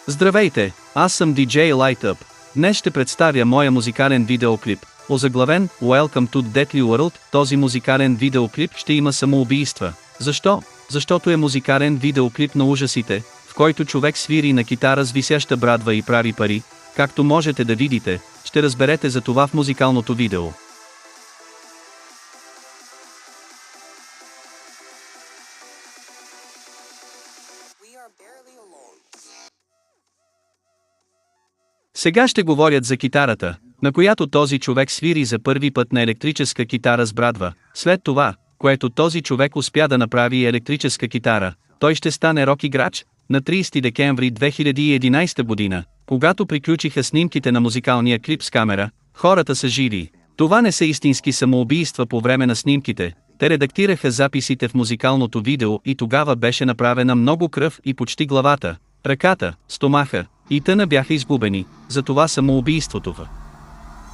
Здравейте, аз съм DJ Light Up. Днес ще представя моя музикален видеоклип, озаглавен Welcome to Deadly World. Този музикален видеоклип ще има самоубийства. Защо? Защото е музикален видеоклип на ужасите, в който човек свири на китара с висяща брадва и прави пари. Както можете да видите, ще разберете за това в музикалното видео. Сега ще говорят за китарата, на която този човек свири за първи път на електрическа китара с брадва. След това, което този човек успя да направи електрическа китара, той ще стане рок играч. На 30 декември 2011 година, когато приключиха снимките на музикалния клип с камера, хората са живи. Това не са истински самоубийства по време на снимките, те редактираха записите в музикалното видео и тогава беше направена много кръв и почти главата, ръката, стомаха и тъна бяха изгубени, затова самоубийството в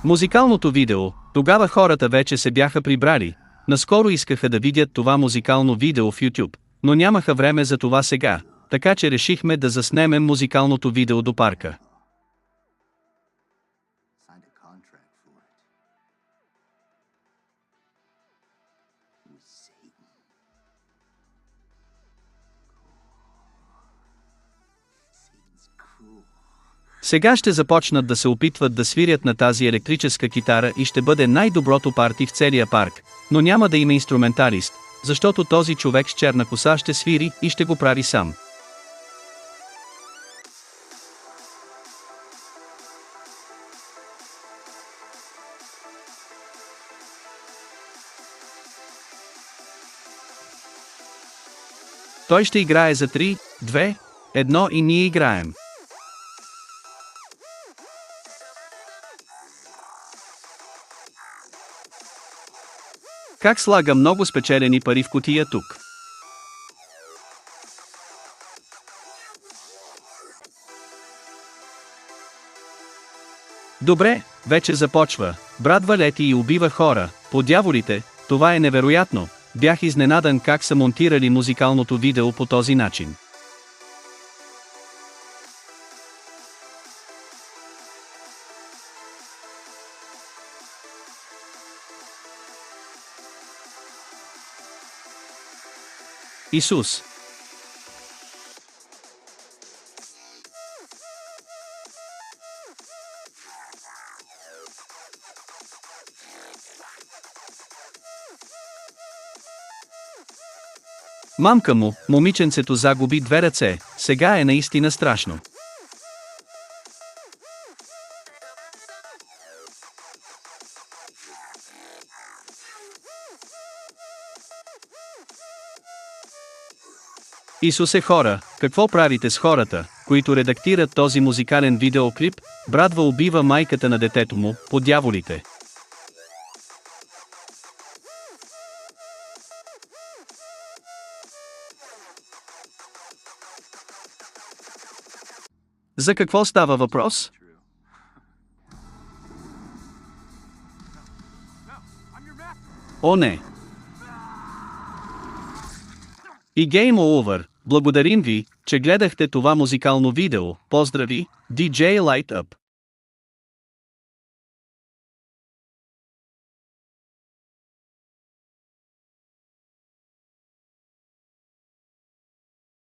музикалното видео. Тогава хората вече се бяха прибрали, наскоро искаха да видят това музикално видео в YouTube, но нямаха време за това сега, така че решихме да заснемем музикалното видео до парка. Сега ще започнат да се опитват да свирят на тази електрическа китара и ще бъде най-доброто парти в целия парк, но няма да има инструменталист, защото този човек с черна коса ще свири и ще го прави сам. Той ще играе за 3, 2, 1 и ние играем. Как слага много спечелени пари в кутия тук? Добре, вече започва. Брадва лети и убива хора. По дяволите, това е невероятно. Бях изненадан как са монтирали музикалното видео по този начин. Исус. Мамка му, момиченцето загуби 2 ръце, сега е наистина страшно. Исусе хора, какво правите с хората, които редактират този музикален видеоклип? Брадва убива майката на детето му, по дяволите. За какво става въпрос? О не! И Game Over, благодарим ви, че гледахте това музикално видео. Поздрави, DJ Light Up.